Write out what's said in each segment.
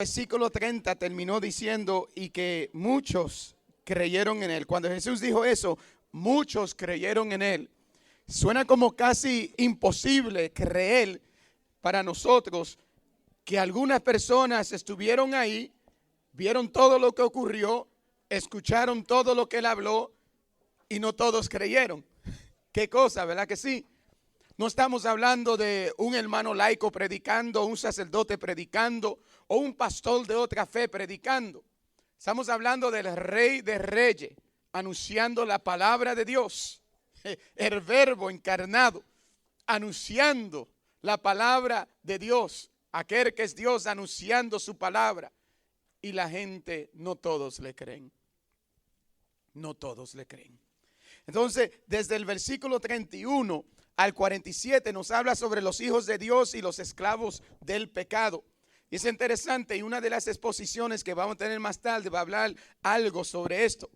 Versículo 30 terminó diciendo y que muchos creyeron en él. Cuando Jesús dijo eso, muchos creyeron en él. Suena como casi imposible creer para nosotros que algunas personas estuvieron ahí, vieron todo lo que ocurrió, escucharon todo lo que él habló y no todos creyeron. Qué cosa, ¿verdad que sí? No estamos hablando de un hermano laico predicando, un sacerdote predicando o un pastor de otra fe predicando. Estamos hablando del Rey de Reyes, anunciando la palabra de Dios, el Verbo encarnado, anunciando la palabra de Dios, aquel que es Dios anunciando su palabra. Y la gente, no todos le creen. No todos le creen. Entonces, desde el versículo 31 al 47 nos habla sobre los hijos de Dios y los esclavos del pecado. Y es interesante, y una de las exposiciones que vamos a tener más tarde va a hablar algo sobre esto.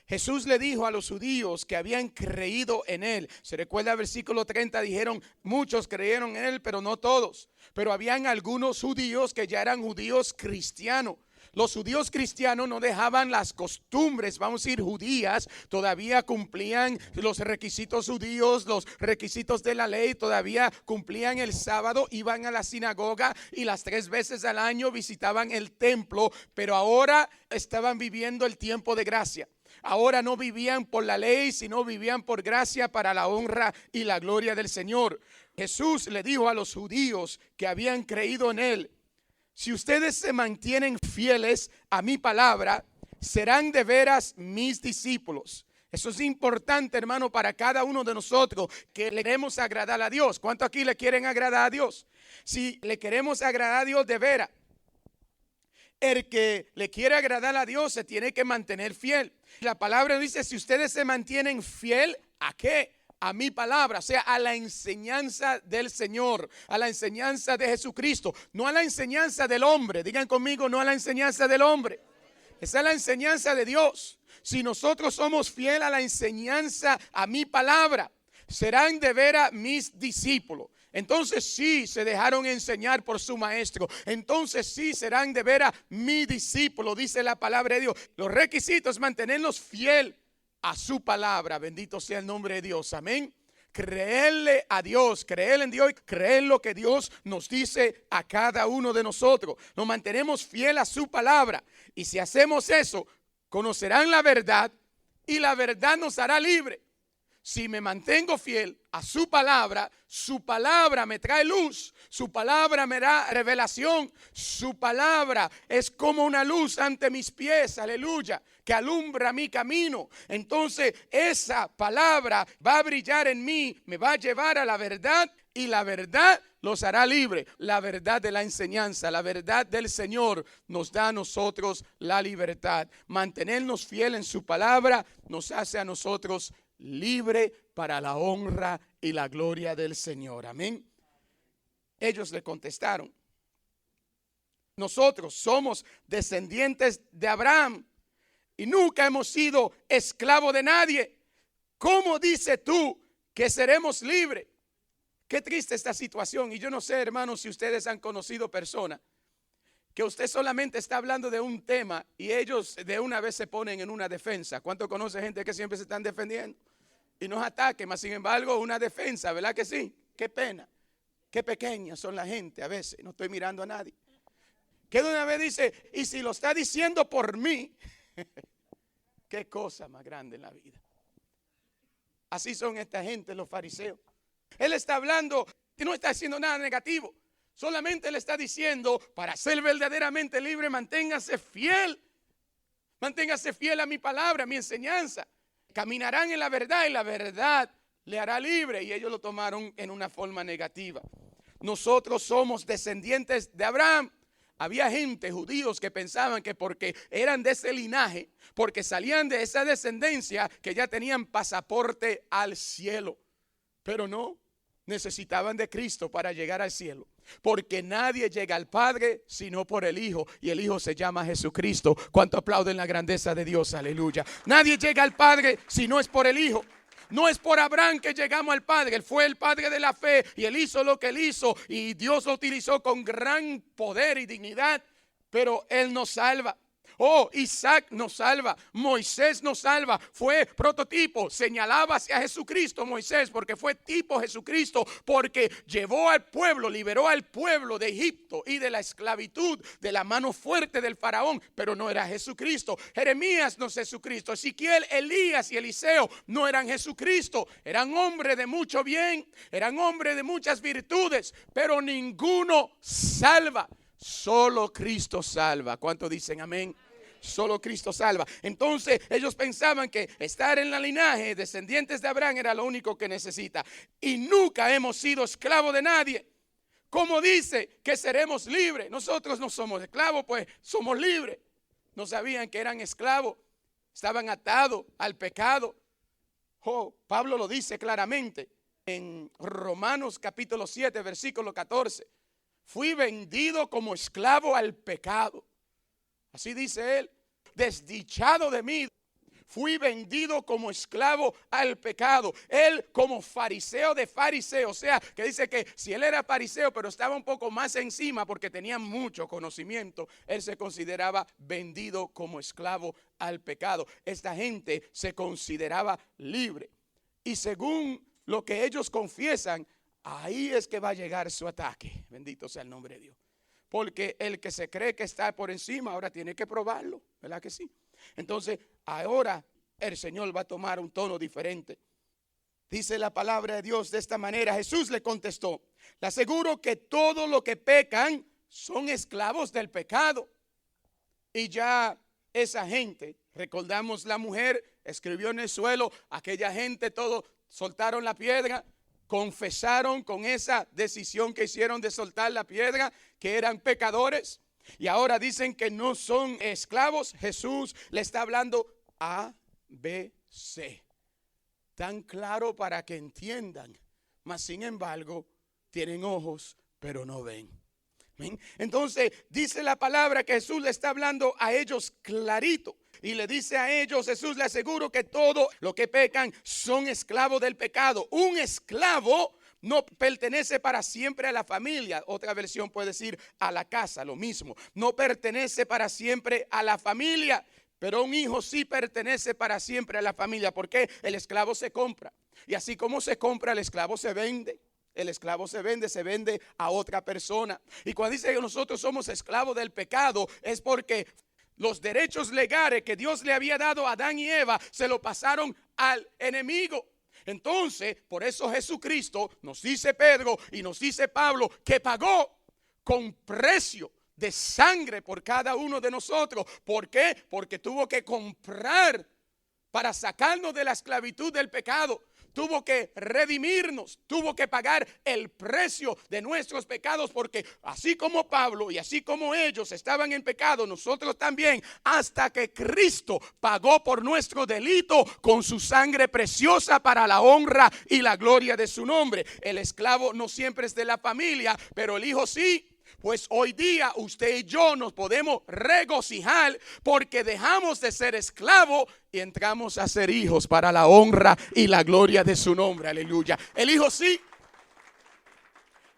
Jesús le dijo a los judíos que habían creído en él. Se recuerda el versículo 30, dijeron, muchos creyeron en él, pero no todos. Pero habían algunos judíos que ya eran judíos cristianos. Los judíos cristianos no dejaban las costumbres, vamos a decir judías, todavía cumplían los requisitos judíos, los requisitos de la ley, todavía cumplían el sábado, iban a la sinagoga y las 3 veces al año visitaban el templo, pero ahora estaban viviendo el tiempo de gracia. Ahora no vivían por la ley, sino vivían por gracia para la honra y la gloria del Señor. Jesús le dijo a los judíos que habían creído en él: si ustedes se mantienen fieles a mi palabra, serán de veras mis discípulos. Eso es importante, hermano, para cada uno de nosotros que le queremos agradar a Dios. ¿Cuántos aquí le quieren agradar a Dios? Si le queremos agradar a Dios de veras, el que le quiere agradar a Dios se tiene que mantener fiel. La palabra dice, si ustedes se mantienen fiel, ¿a qué? A mi palabra, o sea, a la enseñanza del Señor, a la enseñanza de Jesucristo, no a la enseñanza del hombre. Digan conmigo, no a la enseñanza del hombre. Esa es la enseñanza de Dios. Si nosotros somos fieles a la enseñanza, a mi palabra, serán de veras mis discípulos. Entonces sí se dejaron enseñar por su maestro. Entonces sí serán de veras mi discípulo, dice la palabra de Dios. Los requisitos es mantenerlos fiel a su palabra. Bendito sea el nombre de Dios. Amén. Creerle a Dios, creer en Dios y creer lo que Dios nos dice a cada uno de nosotros. Nos mantenemos fiel a su palabra. Y si hacemos eso, conocerán la verdad y la verdad nos hará libre. Si me mantengo fiel a su palabra me trae luz, su palabra me da revelación, su palabra es como una luz ante mis pies, aleluya, que alumbra mi camino. Entonces esa palabra va a brillar en mí, me va a llevar a la verdad y la verdad los hará libre. La verdad de la enseñanza, la verdad del Señor nos da a nosotros la libertad. Mantenernos fieles en su palabra nos hace a nosotros libre para la honra y la gloria del Señor. Amén. Ellos le contestaron: nosotros somos descendientes de Abraham y nunca hemos sido esclavos de nadie. ¿Cómo dices tú que seremos libres? Qué triste esta situación. Y yo no sé, hermanos, si ustedes han conocido personas que usted solamente está hablando de un tema y ellos de una vez se ponen en una defensa. ¿Cuánto conoce gente que siempre se están defendiendo? Y nos ataquen, mas sin embargo una defensa, ¿verdad que sí? Qué pena, qué pequeñas son la gente a veces. No estoy mirando a nadie. Que de una vez dice, y si lo está diciendo por mí, qué cosa más grande en la vida. Así son esta gente, los fariseos. Él está hablando y no está haciendo nada negativo. Solamente le está diciendo, para ser verdaderamente libre, manténgase fiel. Manténgase fiel a mi palabra, a mi enseñanza. Caminarán en la verdad y la verdad le hará libre. Y ellos lo tomaron en una forma negativa. Nosotros somos descendientes de Abraham. Había gente, judíos, que pensaban que porque eran de ese linaje, porque salían de esa descendencia, que ya tenían pasaporte al cielo. Pero no, necesitaban de Cristo para llegar al cielo. Porque nadie llega al Padre sino por el Hijo. Y el Hijo se llama Jesucristo. ¿Cuánto aplauden la grandeza de Dios? Aleluya. Nadie llega al Padre si no es por el Hijo. No es por Abraham que llegamos al Padre. Él fue el padre de la fe y él hizo lo que él hizo. Y Dios lo utilizó con gran poder y dignidad. pero Él nos salva. Oh, Isaac nos salva, Moisés nos salva, fue prototipo, señalaba hacia Jesucristo Moisés porque fue tipo Jesucristo, porque llevó al pueblo, liberó al pueblo de Egipto y de la esclavitud, de la mano fuerte del faraón, pero no era Jesucristo. Jeremías no es Jesucristo, Ezequiel, Elías y Eliseo no eran Jesucristo, eran hombres de mucho bien, eran hombres de muchas virtudes, pero ninguno salva. Solo Cristo salva. ¿Cuántos dicen amén? Solo Cristo salva. Entonces ellos pensaban que estar en la linaje descendientes de Abraham era lo único que necesita. Y nunca hemos sido esclavos de nadie. Como dice que seremos libres. Nosotros no somos esclavos, pues somos libres. No sabían que eran esclavos. Estaban atados al pecado. Oh, Pablo lo dice claramente en Romanos capítulo 7, versículo 14. Fui vendido como esclavo al pecado. Así dice él, desdichado de mí, fui vendido como esclavo al pecado. Él como fariseo de fariseos, o sea, que dice que si él era fariseo, pero estaba un poco más encima porque tenía mucho conocimiento, él se consideraba vendido como esclavo al pecado. Esta gente se consideraba libre. Y según lo que ellos confiesan, ahí es que va a llegar su ataque. Bendito sea el nombre de Dios. Porque el que se cree que está por encima ahora tiene que probarlo, ¿verdad que sí? Entonces ahora el Señor va a tomar un tono diferente. Dice la palabra de Dios de esta manera. Jesús le contestó: le aseguro que todos los que pecan son esclavos del pecado. Y ya esa gente, recordamos la mujer, escribió en el suelo, aquella gente todo soltaron la piedra. Confesaron con esa decisión que hicieron de soltar la piedra que eran pecadores y ahora dicen que no son esclavos. Jesús le está hablando A, B, C. Tan claro para que entiendan, mas sin embargo tienen ojos pero no ven. Entonces dice la palabra que Jesús le está hablando a ellos clarito. Y le dice a ellos, Jesús le aseguro que todo lo que pecan son esclavos del pecado. Un esclavo no pertenece para siempre a la familia. Otra versión puede decir a la casa, lo mismo. No pertenece para siempre a la familia. Pero un hijo sí pertenece para siempre a la familia. Porque el esclavo se compra. Y así como se compra, el esclavo se vende. El esclavo se vende a otra persona. Y cuando dice que nosotros somos esclavos del pecado, es porque los derechos legales que Dios le había dado a Adán y Eva se lo pasaron al enemigo. Entonces, por eso Jesucristo, nos dice Pedro y nos dice Pablo, que pagó con precio de sangre por cada uno de nosotros. ¿Por qué? Porque tuvo que comprar para sacarnos de la esclavitud del pecado. Tuvo que redimirnos, tuvo que pagar el precio de nuestros pecados, porque así como Pablo y así como ellos estaban en pecado, nosotros también, hasta que Cristo pagó por nuestro delito con su sangre preciosa para la honra y la gloria de su nombre. El esclavo no siempre es de la familia, pero el hijo sí. Pues hoy día usted y yo nos podemos regocijar porque dejamos de ser esclavos y entramos a ser hijos para la honra y la gloria de su nombre. Aleluya. El hijo sí.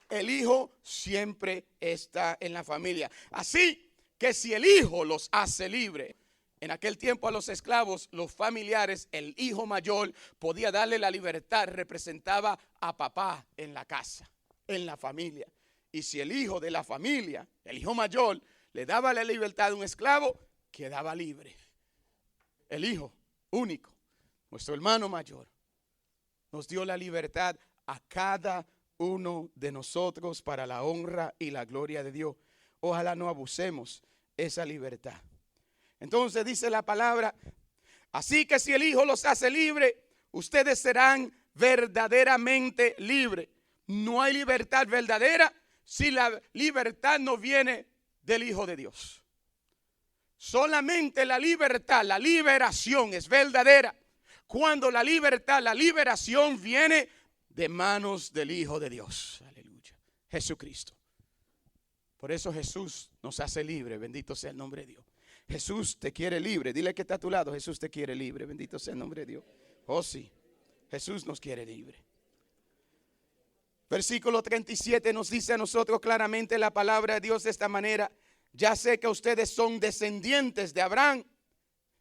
El hijo siempre está en la familia. Así que si el hijo los hace libres. En aquel tiempo a los esclavos, los familiares, el hijo mayor podía darle la libertad, representaba a papá en la casa, en la familia. Y si el hijo de la familia, el hijo mayor, le daba la libertad a un esclavo, quedaba libre. El hijo único, nuestro hermano mayor, nos dio la libertad a cada uno de nosotros para la honra y la gloria de Dios. Ojalá no abusemos esa libertad. Entonces dice la palabra, así que si el hijo los hace libres, ustedes serán verdaderamente libres. No hay libertad verdadera si la libertad no viene del Hijo de Dios. Solamente la libertad, la liberación es verdadera cuando la libertad, la liberación viene de manos del Hijo de Dios. Aleluya. Jesucristo. Por eso Jesús nos hace libre. Bendito sea el nombre de Dios. Jesús te quiere libre. Dile que está a tu lado. Jesús te quiere libre. Bendito sea el nombre de Dios. Oh sí. Jesús nos quiere libre. Versículo 37 nos dice a nosotros claramente la palabra de Dios de esta manera. ya sé que ustedes son descendientes de Abraham,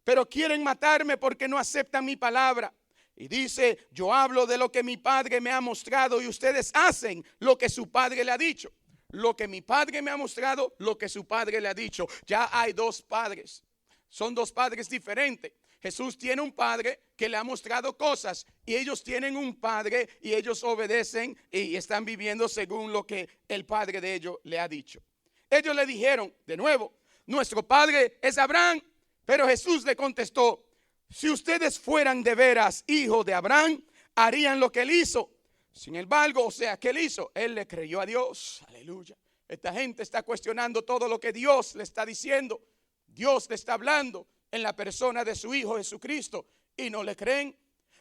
pero quieren matarme porque no aceptan mi palabra. Y dice, yo hablo de lo que mi padre me ha mostrado y ustedes hacen lo que su padre le ha dicho. Lo que mi padre me ha mostrado, lo que su padre le ha dicho. Ya hay dos padres. Son dos padres diferentes. Jesús tiene un padre que le ha mostrado cosas y ellos tienen un padre y ellos obedecen y están viviendo según lo que el padre de ellos le ha dicho. Ellos le dijeron de nuevo, nuestro padre es Abraham, pero Jesús le contestó, si ustedes fueran de veras hijos de Abraham, harían lo que él hizo. Sin embargo, o sea, ¿qué él hizo? Él le creyó a Dios. Aleluya. Esta gente está cuestionando todo lo que Dios le está diciendo. Dios le está hablando en la persona de su Hijo Jesucristo y no le creen.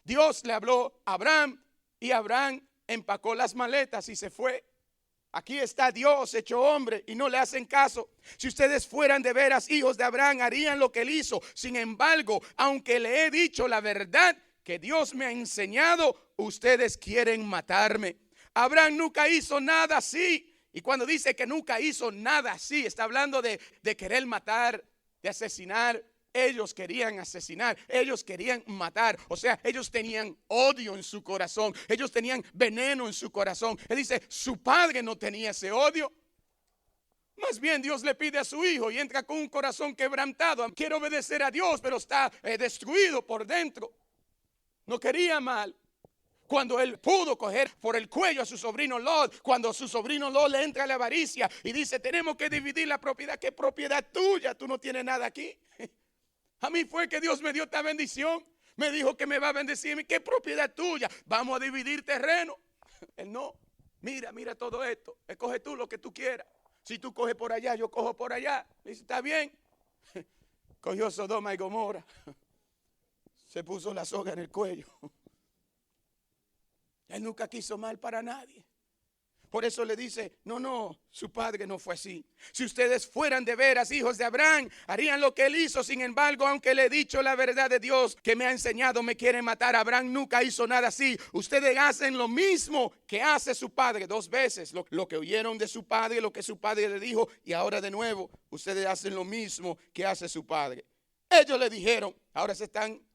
Dios le habló a Abraham y Abraham empacó las maletas y se fue. Aquí está Dios hecho hombre y no le hacen caso. Si ustedes fueran de veras hijos de Abraham, harían lo que él hizo. Sin embargo, aunque le he dicho la verdad que Dios me ha enseñado, ustedes quieren matarme. Abraham nunca hizo nada así. Y cuando dice que nunca hizo nada así, está hablando de querer matar, de asesinar. Ellos querían asesinar, ellos querían matar. O sea, ellos tenían odio en su corazón, ellos tenían veneno en su corazón. Él dice, su padre no tenía ese odio. Más bien Dios le pide a su hijo y entra con un corazón quebrantado. Quiere obedecer a Dios, pero está destruido por dentro. No quería mal. Cuando él pudo coger por el cuello a su sobrino Lot, cuando su sobrino Lot le entra a la avaricia y dice, tenemos que dividir la propiedad. ¿Qué propiedad tuya? Tú no tienes nada aquí. A mí fue que Dios me dio esta bendición. Me dijo que me va a bendecir. ¿Qué propiedad tuya? Vamos a dividir terreno. Él no. Mira todo esto. Escoge tú lo que tú quieras. Si tú coges por allá, yo cojo por allá. Le dice, está bien. Cogió Sodoma y Gomorra. Se puso la soga en el cuello. Él nunca quiso mal para nadie. Por eso le dice, no, su padre no fue así. Si ustedes fueran de veras hijos de Abraham, harían lo que él hizo. Sin embargo, aunque le he dicho la verdad de Dios que me ha enseñado, me quieren matar. Abraham nunca hizo nada así. Ustedes hacen lo mismo que hace su padre. Dos veces lo que oyeron de su padre, lo que su padre le dijo. Y ahora de nuevo, ustedes hacen lo mismo que hace su padre. Ellos le dijeron, ahora se están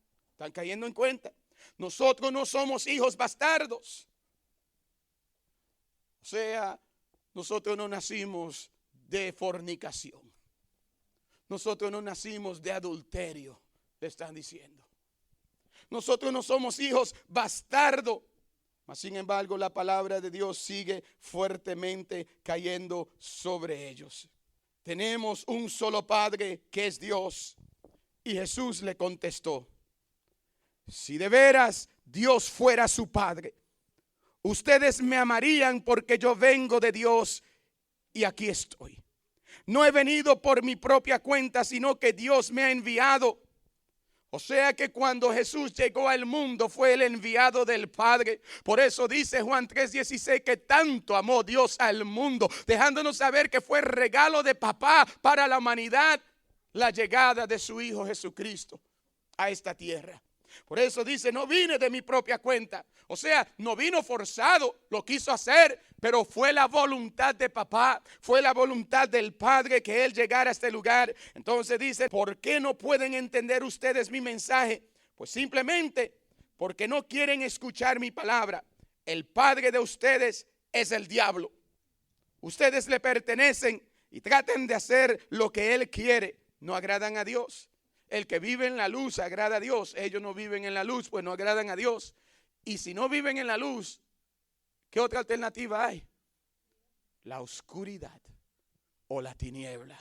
cayendo en cuenta. Nosotros no somos hijos bastardos. O sea, nosotros no nacimos de fornicación. Nosotros no nacimos de adulterio, le están diciendo. Nosotros no somos hijos bastardos. Mas sin embargo, la palabra de Dios sigue fuertemente cayendo sobre ellos. Tenemos un solo Padre que es Dios. Y Jesús le contestó, si de veras Dios fuera su Padre, ustedes me amarían porque yo vengo de Dios y aquí estoy. No he venido por mi propia cuenta, sino que Dios me ha enviado. O sea que cuando Jesús llegó al mundo fue el enviado del Padre. Por eso dice Juan 3:16 que tanto amó Dios al mundo, dejándonos saber que fue regalo de papá para la humanidad la llegada de su Hijo Jesucristo a esta tierra. Por eso dice, no vine de mi propia cuenta. O sea, no vino forzado, lo quiso hacer, pero fue la voluntad de papá, fue la voluntad del Padre que él llegara a este lugar. Entonces dice, ¿por qué no pueden entender ustedes mi mensaje? Pues simplemente porque no quieren escuchar mi palabra. El padre de ustedes es el diablo. Ustedes le pertenecen y traten de hacer lo que él quiere. No agradan a Dios. El que vive en la luz agrada a Dios. Ellos no viven en la luz, pues no agradan a Dios. Y si no viven en la luz, ¿qué otra alternativa hay? La oscuridad o la tiniebla.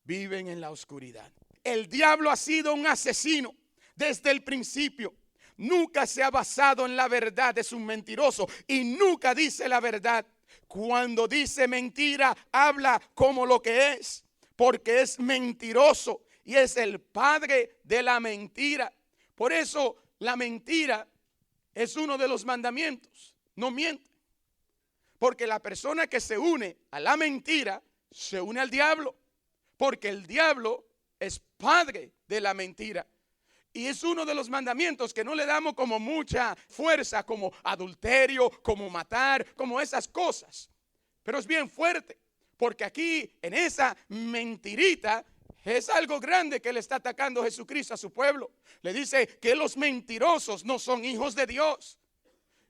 Viven en la oscuridad. El diablo ha sido un asesino desde el principio. Nunca se ha basado en la verdad, es un mentiroso y nunca dice la verdad. Cuando dice mentira, habla como lo que es, porque es mentiroso. Y es el padre de la mentira. Por eso la mentira es uno de los mandamientos. No miente. Porque la persona que se une a la mentira se une al diablo. Porque el diablo es padre de la mentira. Y es uno de los mandamientos que no le damos como mucha fuerza, como adulterio, como matar, como esas cosas. Pero es bien fuerte. Porque aquí, en esa mentirita, es algo grande que le está atacando Jesucristo a su pueblo. Le dice que los mentirosos no son hijos de Dios.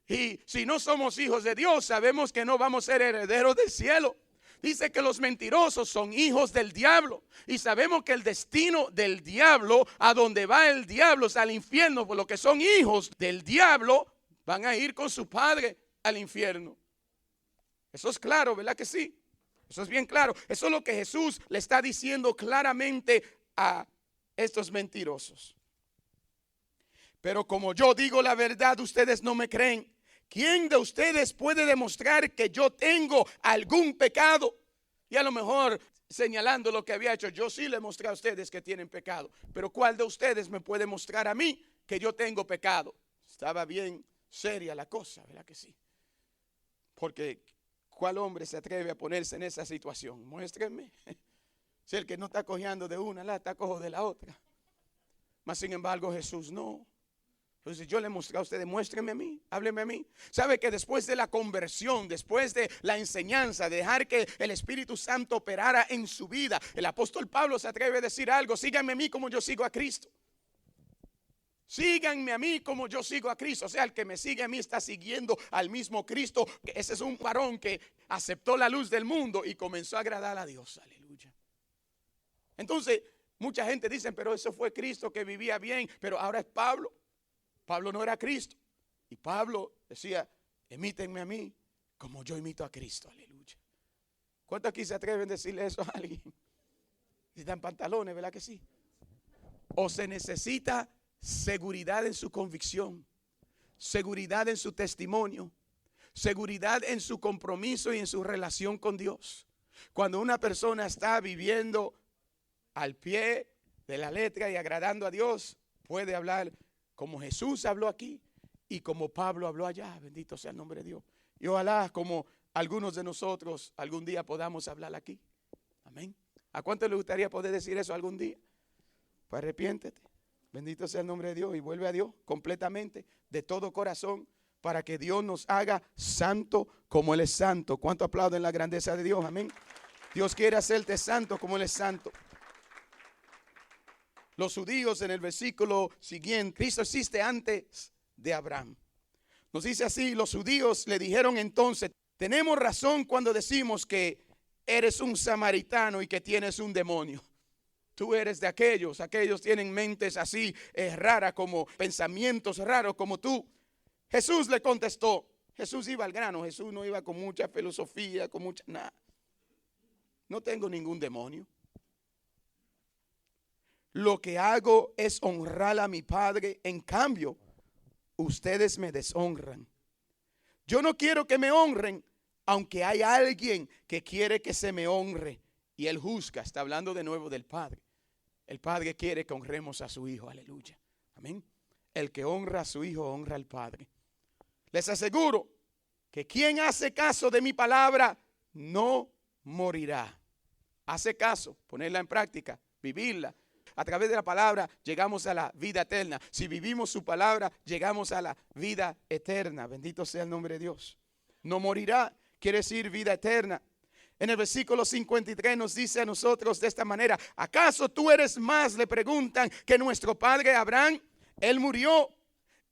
Y si no somos hijos de Dios, sabemos que no vamos a ser herederos del cielo. Dice que los mentirosos son hijos del diablo. Y sabemos que el destino del diablo, a donde va el diablo, es al infierno. Por lo que son hijos del diablo, van a ir con su padre al infierno. Eso es claro, ¿verdad que sí? Eso es bien claro. Eso es lo que Jesús le está diciendo claramente a estos mentirosos. Pero como yo digo la verdad, ustedes no me creen. ¿Quién de ustedes puede demostrar que yo tengo algún pecado? Y a lo mejor señalando lo que había hecho, yo sí le mostré a ustedes que tienen pecado. Pero ¿cuál de ustedes me puede mostrar a mí que yo tengo pecado? Estaba bien seria la cosa, ¿verdad que sí? Porque ¿cuál hombre se atreve a ponerse en esa situación? Muéstrenme. Si el que no está cojeando de una, la está cojo de la otra. Mas sin embargo Jesús no. Entonces yo le mostré a ustedes, muéstrenme a mí, háblenme a mí. ¿Sabe que después de la conversión, después de la enseñanza, dejar que el Espíritu Santo operara en su vida, el apóstol Pablo se atreve a decir algo: síganme a mí como yo sigo a Cristo. Síganme a mí como yo sigo a Cristo. O sea, el que me sigue a mí está siguiendo al mismo Cristo. Ese es un varón que aceptó la luz del mundo y comenzó a agradar a Dios. Aleluya. Entonces, mucha gente dice, pero eso fue Cristo que vivía bien, pero ahora es Pablo. Pablo no era Cristo. Y Pablo decía, imítenme a mí como yo imito a Cristo. Aleluya. ¿Cuántos aquí se atreven a decirle eso a alguien? Si están pantalones, ¿verdad que sí? O se necesita seguridad en su convicción, seguridad en su testimonio, seguridad en su compromiso y en su relación con Dios. Cuando una persona está viviendo al pie de la letra y agradando a Dios, puede hablar como Jesús habló aquí y como Pablo habló allá. Bendito sea el nombre de Dios. Y ojalá como algunos de nosotros algún día podamos hablar aquí. Amén. ¿A cuánto le gustaría poder decir eso algún día? Pues arrepiéntete. Bendito sea el nombre de Dios y vuelve a Dios completamente, de todo corazón, para que Dios nos haga santo como Él es santo. ¿Cuánto aplauden la grandeza de Dios? Amén. Dios quiere hacerte santo como Él es santo. Los judíos en el versículo siguiente, Cristo existe antes de Abraham. Nos dice así, los judíos le dijeron entonces, tenemos razón cuando decimos que eres un samaritano y que tienes un demonio. Tú eres de aquellos tienen mentes así raras, como pensamientos raros como tú. Jesús le contestó. Jesús iba al grano. Jesús no iba con mucha filosofía, con mucha nada. No tengo ningún demonio. Lo que hago es honrar a mi Padre. En cambio, ustedes me deshonran. Yo no quiero que me honren, aunque hay alguien que quiere que se me honre. Y Él juzga. Está hablando de nuevo del Padre. El Padre quiere que honremos a su Hijo, aleluya, amén. El que honra a su Hijo, honra al Padre. Les aseguro que quien hace caso de mi palabra, no morirá. Hace caso, ponerla en práctica, vivirla. A través de la palabra llegamos a la vida eterna. Si vivimos su palabra, llegamos a la vida eterna. Bendito sea el nombre de Dios. No morirá, quiere decir vida eterna. En el versículo 53 nos dice a nosotros de esta manera: ¿acaso tú eres más, le preguntan, que nuestro padre Abraham? Él murió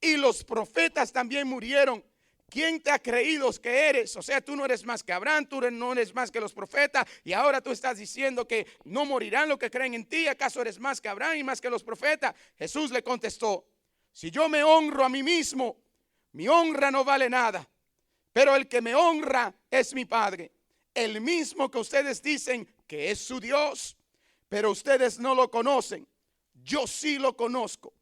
y los profetas también murieron. ¿Quién te ha creído que eres? O sea, tú no eres más que Abraham, tú no eres más que los profetas, y ahora tú estás diciendo que no morirán los que creen en ti. ¿Acaso eres más que Abraham y más que los profetas? Jesús le contestó: si yo me honro a mí mismo, mi honra no vale nada, pero el que me honra es mi Padre, el mismo que ustedes dicen que es su Dios, pero ustedes no lo conocen. Yo sí lo conozco.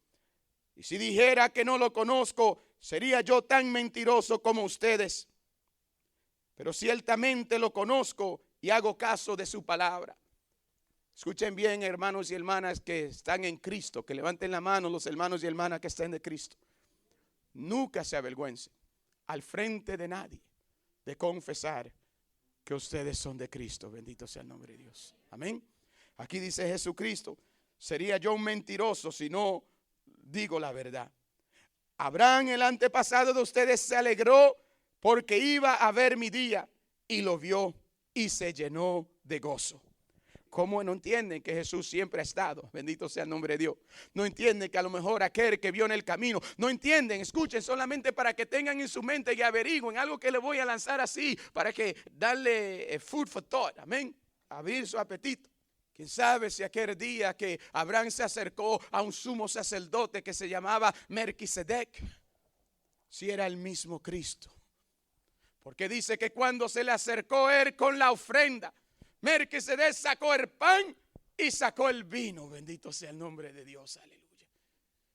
Y si dijera que no lo conozco, sería yo tan mentiroso como ustedes. Pero ciertamente lo conozco y hago caso de su palabra. Escuchen bien, hermanos y hermanas que están en Cristo, que levanten la mano los hermanos y hermanas que estén de Cristo. Nunca se avergüencen al frente de nadie de confesar que ustedes son de Cristo. Bendito sea el nombre de Dios. Amén. Aquí dice Jesucristo: sería yo un mentiroso si no digo la verdad. Abraham, el antepasado de ustedes, se alegró porque iba a ver mi día y lo vio y se llenó de gozo. ¿Cómo no entienden que Jesús siempre ha estado? Bendito sea el nombre de Dios. No entienden que a lo mejor aquel que vio en el camino. No entienden, escuchen, solamente para que tengan en su mente y averigüen algo que le voy a lanzar así, para que darle food for thought, amén, abrir su apetito. ¿Quién sabe si aquel día que Abraham se acercó a un sumo sacerdote que se llamaba Melquisedec, si era el mismo Cristo? Porque dice que cuando se le acercó él con la ofrenda, Melquisedec sacó el pan y sacó el vino. Bendito sea el nombre de Dios, aleluya.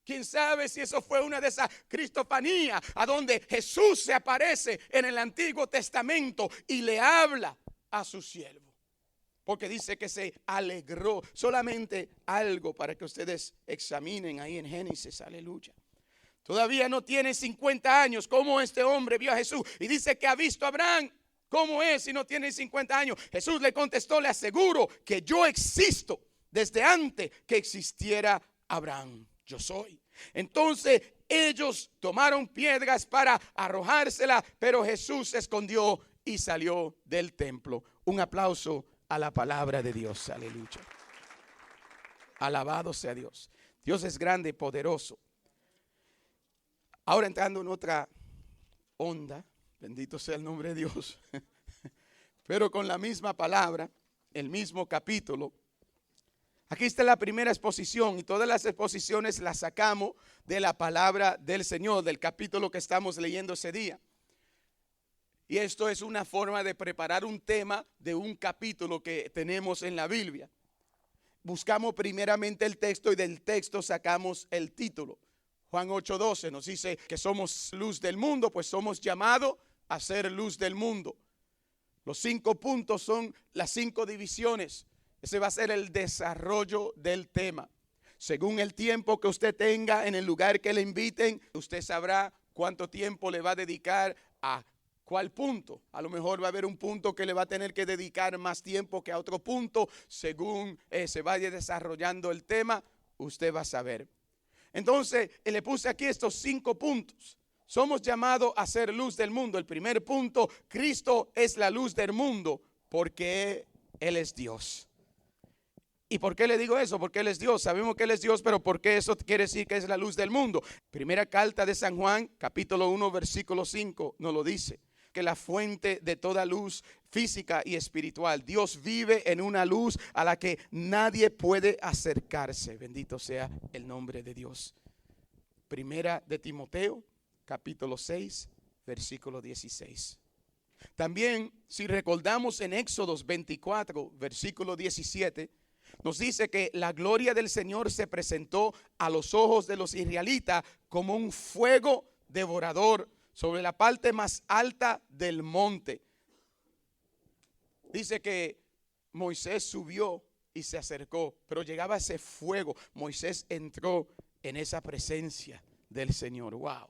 ¿Quién sabe si eso fue una de esas cristofanías a donde Jesús se aparece en el Antiguo Testamento y le habla a su siervo? Porque dice que se alegró. Solamente algo para que ustedes examinen ahí en Génesis, aleluya. Todavía no tiene 50 años. ¿Cómo este hombre vio a Jesús? Y dice que ha visto a Abraham. ¿Cómo es si no tiene 50 años? Jesús le contestó, le aseguro que yo existo desde antes que existiera Abraham. Yo soy. Entonces ellos tomaron piedras para arrojárselas, pero Jesús se escondió y salió del templo. Un aplauso a la palabra de Dios. Aleluya. Alabado sea Dios. Dios es grande y poderoso. Ahora entrando en otra onda. Bendito sea el nombre de Dios. Pero con la misma palabra, el mismo capítulo. Aquí está la primera exposición y todas las exposiciones las sacamos de la palabra del Señor, del capítulo que estamos leyendo ese día. Y esto es una forma de preparar un tema de un capítulo que tenemos en la Biblia. Buscamos primeramente el texto y del texto sacamos el título. Juan 8:12 nos dice que somos luz del mundo, pues somos llamados a ser luz del mundo. Los 5 puntos son las 5 divisiones. Ese va a ser el desarrollo del tema. Según el tiempo que usted tenga en el lugar que le inviten, usted sabrá cuánto tiempo le va a dedicar a cuál punto. A lo mejor va a haber un punto que le va a tener que dedicar más tiempo que a otro punto. Según se vaya desarrollando el tema, usted va a saber. Entonces, le puse aquí estos 5 puntos. Somos llamados a ser luz del mundo. El primer punto, Cristo es la luz del mundo porque Él es Dios. ¿Y por qué le digo eso? Porque Él es Dios. Sabemos que Él es Dios, pero ¿por qué eso quiere decir que es la luz del mundo? Primera carta de San Juan, capítulo 1, versículo 5, nos lo dice. Que la fuente de toda luz física y espiritual. Dios vive en una luz a la que nadie puede acercarse. Bendito sea el nombre de Dios. Primera de Timoteo, capítulo 6, versículo 16. También, si recordamos en Éxodos 24, versículo 17, nos dice que la gloria del Señor se presentó a los ojos de los israelitas como un fuego devorador sobre la parte más alta del monte. Dice que Moisés subió y se acercó, pero llegaba ese fuego. Moisés entró en esa presencia del Señor. Wow.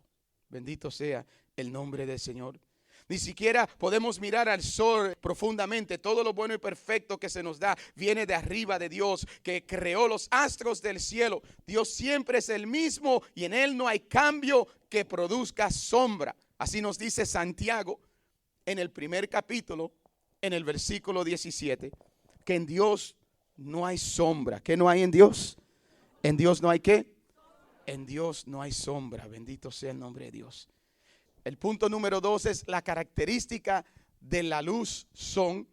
Bendito sea el nombre del Señor. Ni siquiera podemos mirar al sol profundamente. Todo lo bueno y perfecto que se nos da viene de arriba de Dios, que creó los astros del cielo. Dios siempre es el mismo y en Él no hay cambio que produzca sombra. Así nos dice Santiago en el primer capítulo, en el versículo 17, que en Dios no hay sombra. ¿Qué no hay en Dios? ¿En Dios no hay qué? En Dios no hay sombra. Bendito sea el nombre de Dios. El punto número 2 es la característica de la luz son,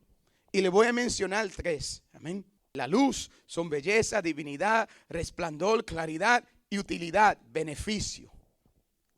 y le voy a mencionar 3. Amén. La luz son belleza, divinidad, resplandor, claridad y utilidad, beneficio.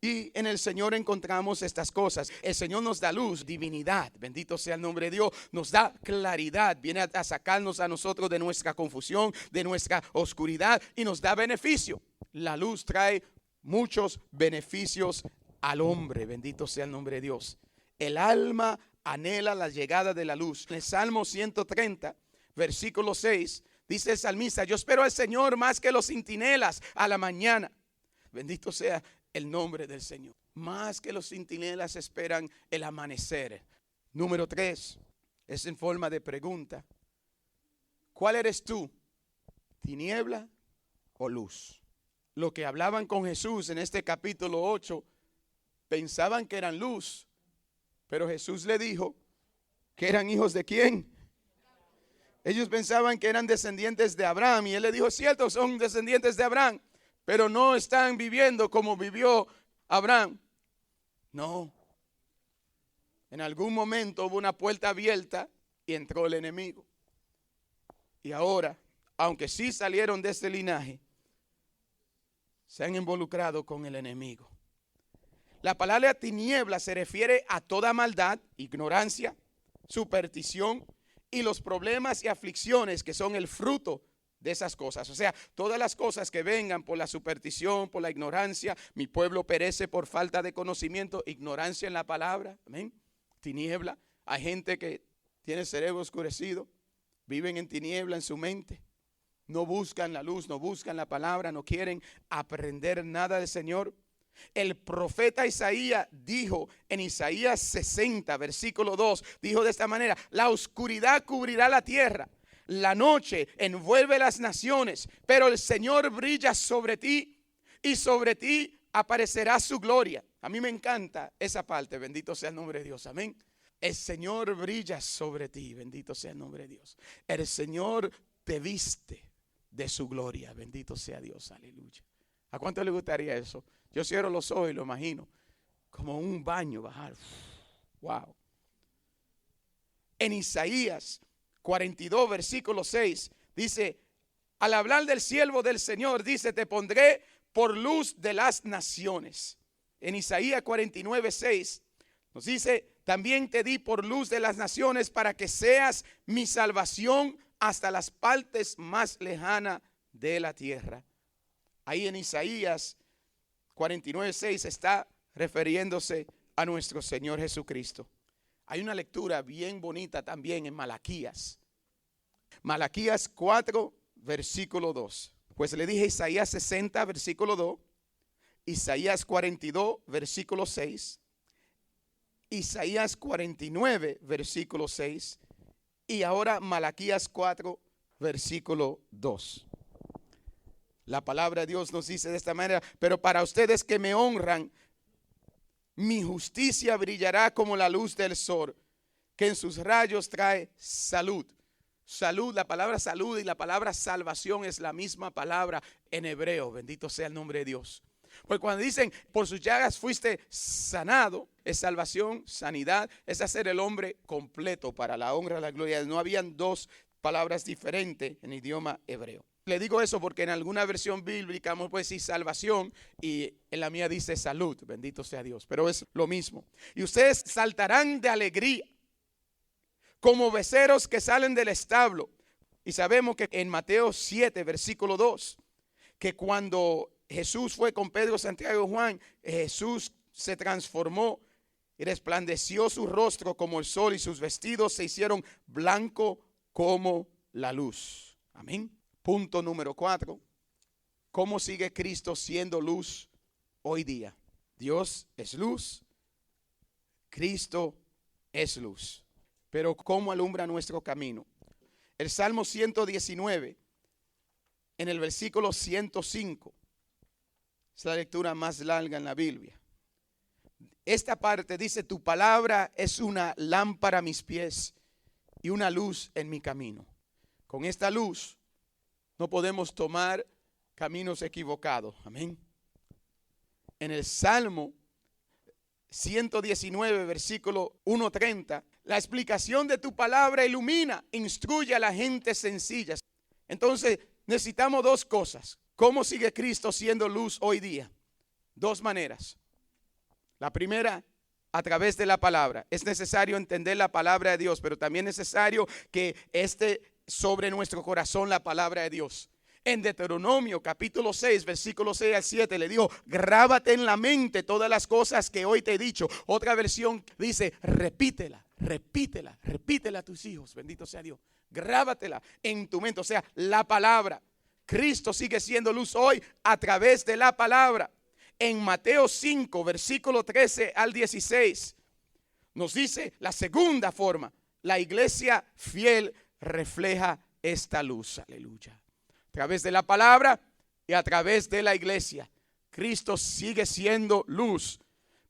Y en el Señor encontramos estas cosas. El Señor nos da luz, divinidad, bendito sea el nombre de Dios. Nos da claridad, viene a sacarnos a nosotros de nuestra confusión, de nuestra oscuridad y nos da beneficio. La luz trae muchos beneficios al hombre, bendito sea el nombre de Dios. El alma anhela la llegada de la luz. En el Salmo 130, versículo 6, dice el salmista: yo espero al Señor más que los centinelas a la mañana. Bendito sea el nombre del Señor. Más que los centinelas esperan el amanecer. Número 3, es en forma de pregunta. ¿Cuál eres tú? ¿Tiniebla o luz? Lo que hablaban con Jesús en este capítulo 8, pensaban que eran luz, pero Jesús le dijo que eran hijos de ¿quién? Ellos pensaban que eran descendientes de Abraham y él le dijo, es cierto, son descendientes de Abraham, pero no están viviendo como vivió Abraham. No. En algún momento hubo una puerta abierta y entró el enemigo. Y ahora, aunque sí salieron de ese linaje, se han involucrado con el enemigo. La palabra tiniebla se refiere a toda maldad, ignorancia, superstición y los problemas y aflicciones que son el fruto de esas cosas. O sea, todas las cosas que vengan por la superstición, por la ignorancia. Mi pueblo perece por falta de conocimiento, ignorancia en la palabra. Amén. Tiniebla. Hay gente que tiene el cerebro oscurecido, viven en tiniebla en su mente. No buscan la luz, no buscan la palabra, no quieren aprender nada del Señor. El profeta Isaías dijo en Isaías 60, versículo 2, dijo de esta manera: la oscuridad cubrirá la tierra, la noche envuelve las naciones, pero el Señor brilla sobre ti y sobre ti aparecerá su gloria. A mí me encanta esa parte, bendito sea el nombre de Dios, amén. El Señor brilla sobre ti, bendito sea el nombre de Dios. El Señor te viste de su gloria, bendito sea Dios, aleluya. ¿A cuánto le gustaría eso? Yo cierro los ojos y lo imagino como un baño bajar. Wow. En Isaías 42, versículo 6, dice, al hablar del siervo del Señor, dice, te pondré por luz de las naciones. En Isaías 49, 6, nos dice, también te di por luz de las naciones para que seas mi salvación hasta las partes más lejanas de la tierra. Ahí en Isaías 49, 6 está refiriéndose a nuestro Señor Jesucristo. Hay una lectura bien bonita también en Malaquías. Malaquías 4, versículo 2. Pues le dije Isaías 60, versículo 2. Isaías 42, versículo 6. Isaías 49, versículo 6. Y ahora Malaquías 4, versículo 2. La palabra de Dios nos dice de esta manera: pero para ustedes que me honran, mi justicia brillará como la luz del sol, que en sus rayos trae salud. Salud, la palabra salud y la palabra salvación es la misma palabra en hebreo. Bendito sea el nombre de Dios. Pues cuando dicen por sus llagas fuiste sanado, es salvación, sanidad, es hacer el hombre completo para la honra y la gloria. No habían dos palabras diferentes en idioma hebreo. Le digo eso porque en alguna versión bíblica vamos a decir salvación y en la mía dice salud, bendito sea Dios, pero es lo mismo. Y ustedes saltarán de alegría como becerros que salen del establo. Y sabemos que en Mateo 7, versículo 2, que cuando Jesús fue con Pedro, Santiago y Juan, Jesús se transformó y resplandeció su rostro como el sol y sus vestidos se hicieron blanco como la luz. Amén. Punto número 4. ¿Cómo sigue Cristo siendo luz hoy día? Dios es luz, Cristo es luz. Pero ¿cómo alumbra nuestro camino? El Salmo 119, en el versículo 105, es la lectura más larga en la Biblia. Esta parte dice, tu palabra es una lámpara a mis pies y una luz en mi camino. Con esta luz no podemos tomar caminos equivocados. Amén. En el Salmo 119, versículo 1:30, la explicación de tu palabra ilumina, instruye a la gente sencilla. Entonces necesitamos dos cosas. ¿Cómo sigue Cristo siendo luz hoy día? Dos maneras. La primera, a través de la palabra. Es necesario entender la palabra de Dios, pero también es necesario que esté sobre nuestro corazón la palabra de Dios. En Deuteronomio capítulo 6, versículo 6 al 7 le dijo, grábate en la mente todas las cosas que hoy te he dicho. Otra versión dice, repítela a tus hijos, bendito sea Dios. Grábatela en tu mente, o sea, la palabra. Cristo sigue siendo luz hoy a través de la palabra. En Mateo 5, versículo 13 al 16, nos dice la segunda forma. La iglesia fiel refleja esta luz, aleluya. A través de la palabra y a través de la iglesia. Cristo sigue siendo luz.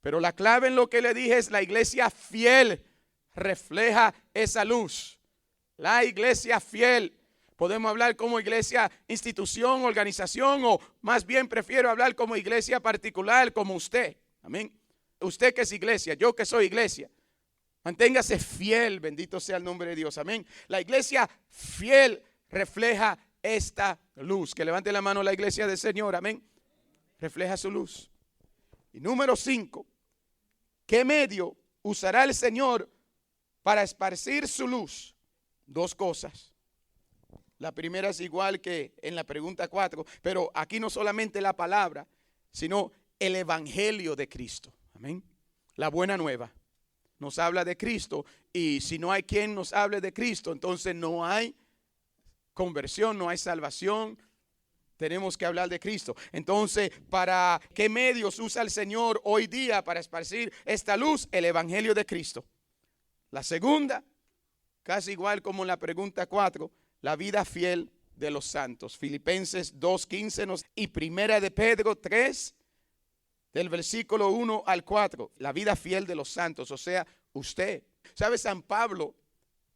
Pero la clave en lo que le dije es la iglesia fiel refleja esa luz. La iglesia fiel. Podemos hablar como iglesia, institución, organización, o más bien prefiero hablar como iglesia particular, como usted. Amén. Usted que es iglesia, yo que soy iglesia. Manténgase fiel, bendito sea el nombre de Dios. Amén. La iglesia fiel refleja esta luz. Que levante la mano la iglesia del Señor. Amén. Refleja su luz. Y número 5. ¿Qué medio usará el Señor para esparcir su luz? 2 cosas. La primera es igual que en la pregunta 4, pero aquí no solamente la palabra, sino el evangelio de Cristo. Amén. La buena nueva nos habla de Cristo, y si no hay quien nos hable de Cristo, entonces no hay conversión, no hay salvación. Tenemos que hablar de Cristo. Entonces, ¿para qué medios usa el Señor hoy día para esparcir esta luz? El evangelio de Cristo. La segunda, casi igual como en la pregunta 4, la vida fiel de los santos. Filipenses 2:15 y primera de Pedro 3, del versículo 1 al 4. La vida fiel de los santos, o sea, usted. ¿Sabe? San Pablo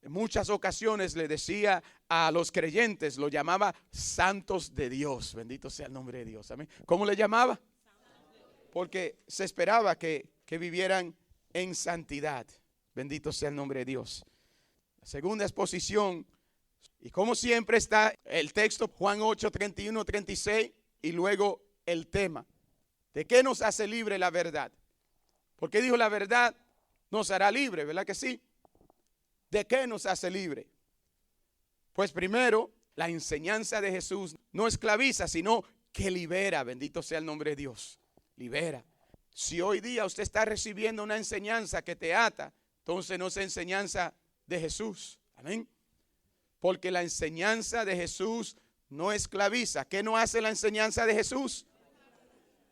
en muchas ocasiones le decía a los creyentes, lo llamaba santos de Dios. Bendito sea el nombre de Dios. Amén. ¿Cómo le llamaba? Porque se esperaba que vivieran en santidad. Bendito sea el nombre de Dios. La segunda exposición, y como siempre está el texto, Juan 8, 31, 36, y luego el tema. ¿De qué nos hace libre la verdad? Porque dijo la verdad nos hará libre, ¿verdad que sí? ¿De qué nos hace libre? Pues primero, la enseñanza de Jesús no esclaviza, sino que libera. Bendito sea el nombre de Dios. Libera. Si hoy día usted está recibiendo una enseñanza que te ata, entonces no es enseñanza de Jesús. Amén. Porque la enseñanza de Jesús no esclaviza. ¿Qué no hace la enseñanza de Jesús?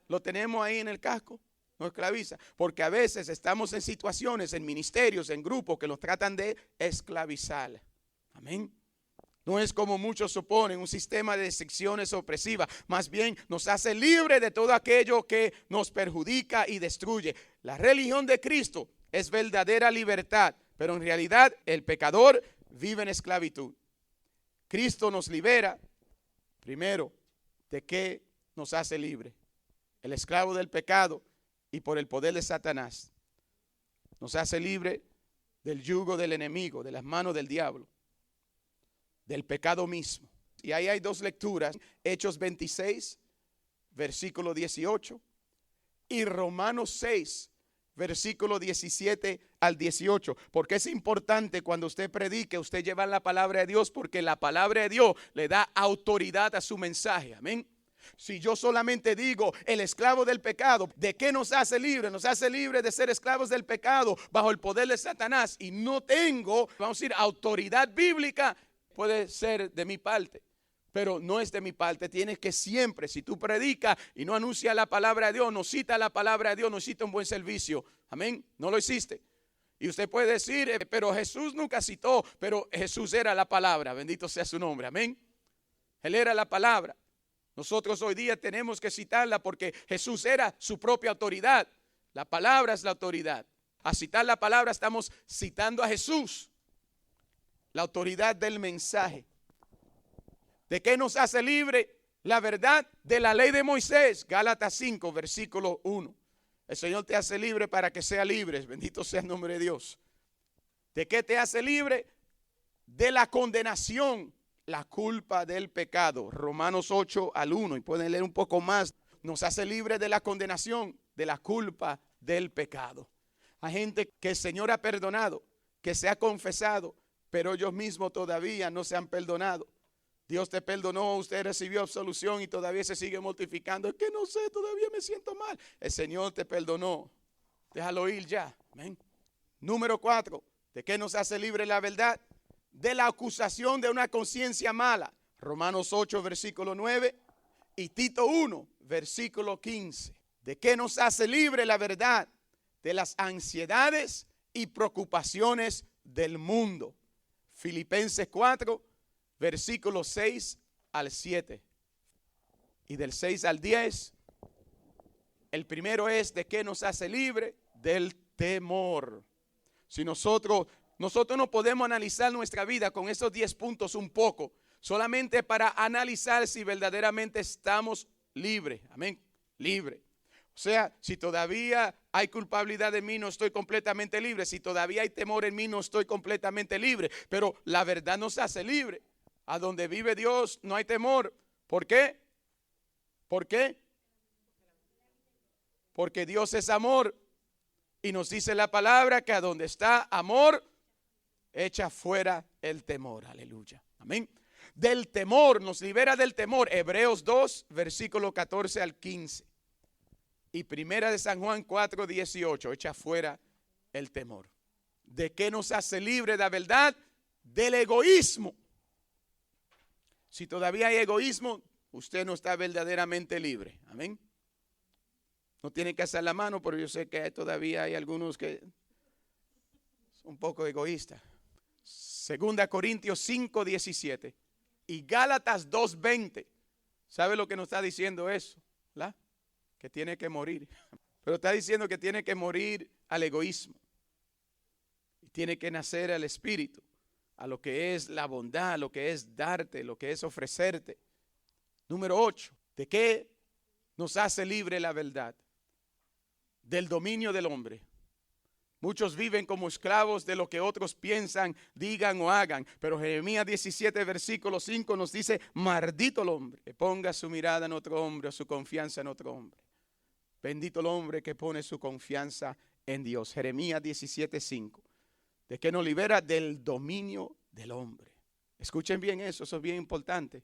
Lo tenemos ahí en el casco. No esclaviza. Porque a veces estamos en situaciones, en ministerios, en grupos que los tratan de esclavizar. Amén. No es como muchos suponen, un sistema de secciones opresivas. Más bien nos hace libre de todo aquello que nos perjudica y destruye. La religión de Cristo es verdadera libertad, pero en realidad el pecador vive en esclavitud. Cristo nos libera, primero, ¿de qué nos hace libre? El esclavo del pecado y por el poder de Satanás. Nos hace libre del yugo del enemigo, de las manos del diablo, del pecado mismo. Y ahí hay 2 lecturas, Hechos 26, versículo 18, y Romanos 6, versículo 17 al 18. Porque es importante cuando usted predique, usted lleva la palabra de Dios, porque la palabra de Dios le da autoridad a su mensaje. Amén. Si yo solamente digo el esclavo del pecado, ¿de qué nos hace libre? Nos hace libre de ser esclavos del pecado bajo el poder de Satanás, y no tengo, vamos a decir, autoridad bíblica. Puede ser de mi parte, pero no es de mi parte. Tienes que siempre, si tú predicas y no anuncias la palabra de Dios, no citas la palabra de Dios, no citas un buen servicio. Amén. No lo hiciste. Y usted puede decir, pero Jesús nunca citó, pero Jesús era la palabra. Bendito sea su nombre. Amén. Él era la palabra. Nosotros hoy día tenemos que citarla porque Jesús era su propia autoridad. La palabra es la autoridad. A citar la palabra estamos citando a Jesús, la autoridad del mensaje. ¿De qué nos hace libre? La verdad de la ley de Moisés. Gálatas 5, versículo 1. El Señor te hace libre para que sea libre. Bendito sea el nombre de Dios. ¿De qué te hace libre? De la condenación, la culpa del pecado. Romanos 8 al 1. Y pueden leer un poco más. Nos hace libre de la condenación, de la culpa del pecado. Hay gente que el Señor ha perdonado, que se ha confesado, pero ellos mismos todavía no se han perdonado. Dios te perdonó, usted recibió absolución y todavía se sigue mortificando. Es que no sé, todavía me siento mal. El Señor te perdonó. Déjalo ir ya. Amén. Número 4. ¿De qué nos hace libre la verdad? De la acusación de una conciencia mala. Romanos 8, versículo 9. Y Tito 1, versículo 15. ¿De qué nos hace libre la verdad? De las ansiedades y preocupaciones del mundo. Filipenses 4, versículos 6 al 7. Y del 6 al 10, el primero es: ¿de qué nos hace libre? Del temor. Si nosotros nosotros no podemos analizar nuestra vida con esos 10 puntos un poco, solamente para analizar si verdaderamente estamos libres. Amén, libre. O sea, si todavía hay culpabilidad en mí, no estoy completamente libre. Si todavía hay temor en mí, no estoy completamente libre. Pero la verdad nos hace libre. A donde vive Dios no hay temor. ¿Por qué? ¿Por qué? Porque Dios es amor. Y nos dice la palabra que a donde está amor, echa fuera el temor. Aleluya. Amén. Del temor, nos libera del temor. Hebreos 2, versículo 14 al 15. Y primera de San Juan 4, 18, echa fuera el temor. ¿De qué nos hace libre la verdad? Del egoísmo. Si todavía hay egoísmo, usted no está verdaderamente libre. Amén. No tiene que hacer la mano, pero yo sé que todavía hay algunos que son un poco egoístas. Segunda Corintios 5, 17 y Gálatas 2, 20. ¿Sabe lo que nos está diciendo eso? ¿La? Que tiene que morir. Pero está diciendo que tiene que morir al egoísmo. Y tiene que nacer al espíritu, a lo que es la bondad, lo que es darte, lo que es ofrecerte. Número 8. ¿De qué nos hace libre la verdad? Del dominio del hombre. Muchos viven como esclavos de lo que otros piensan, digan o hagan. Pero Jeremías 17, versículo 5 nos dice, maldito el hombre que ponga su mirada en otro hombre o su confianza en otro hombre. Bendito el hombre que pone su confianza en Dios. Jeremías 17, 5. ¿De qué nos libera? Del dominio del hombre. Escuchen bien eso es bien importante.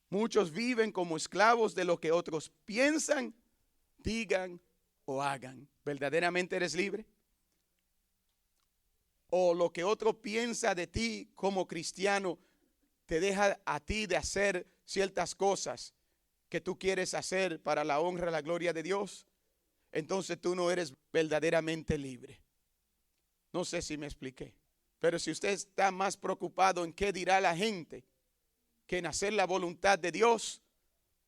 Muchos viven como esclavos de lo que otros piensan, digan o hagan. ¿Verdaderamente eres libre? ¿O lo que otro piensa de ti como cristiano te deja a ti de hacer ciertas cosas que tú quieres hacer para la honra y la gloria de Dios? Entonces tú no eres verdaderamente libre. No sé si me expliqué. Pero si usted está más preocupado en qué dirá la gente que en hacer la voluntad de Dios,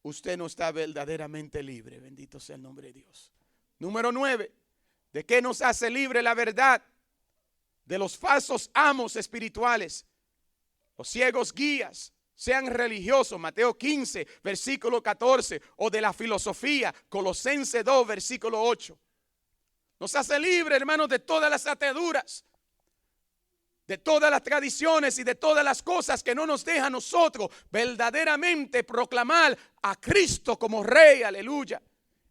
usted no está verdaderamente libre. Bendito sea el nombre de Dios. Número 9. ¿De qué nos hace libre la verdad? De los falsos amos espirituales. Los ciegos guías, sean religiosos, Mateo 15, versículo 14, o de la filosofía, Colosenses 2, versículo 8. Nos hace libre, hermanos, de todas las ataduras, de todas las tradiciones y de todas las cosas que no nos dejan a nosotros verdaderamente proclamar a Cristo como Rey, aleluya,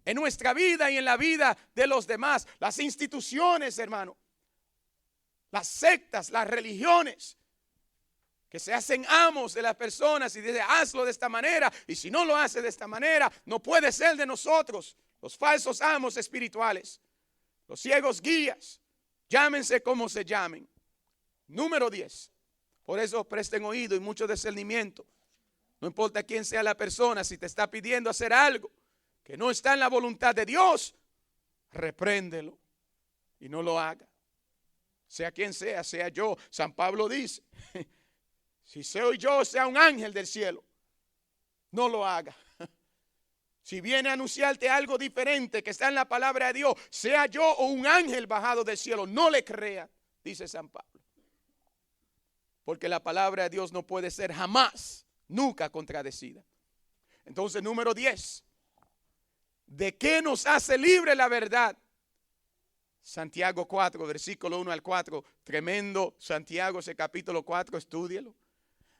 en nuestra vida y en la vida de los demás. Las instituciones, hermano, las sectas, las religiones, que se hacen amos de las personas y dicen, hazlo de esta manera, y si no lo hace de esta manera, no puede ser de nosotros. Los falsos amos espirituales, los ciegos guías, llámense como se llamen. Número 10. Por eso presten oído y mucho discernimiento. No importa quién sea la persona, si te está pidiendo hacer algo que no está en la voluntad de Dios, repréndelo y no lo haga. Sea quien sea, sea yo. San Pablo dice, si soy yo, sea un ángel del cielo, no lo haga. Si viene a anunciarte algo diferente que está en la palabra de Dios, sea yo o un ángel bajado del cielo, no le crea, dice San Pablo. Porque la palabra de Dios no puede ser jamás, nunca contradecida. Entonces, número 10. ¿De qué nos hace libre la verdad? Santiago 4, versículo 1 al 4. Tremendo Santiago, ese capítulo 4, estúdielo.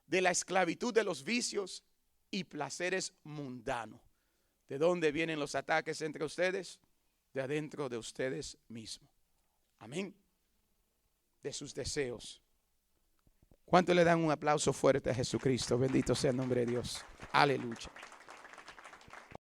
De la esclavitud de los vicios y placeres mundanos. ¿De dónde vienen los ataques entre ustedes? De adentro de ustedes mismos. Amén. De sus deseos. ¿Cuánto le dan un aplauso fuerte a Jesucristo? Bendito sea el nombre de Dios. Aleluya.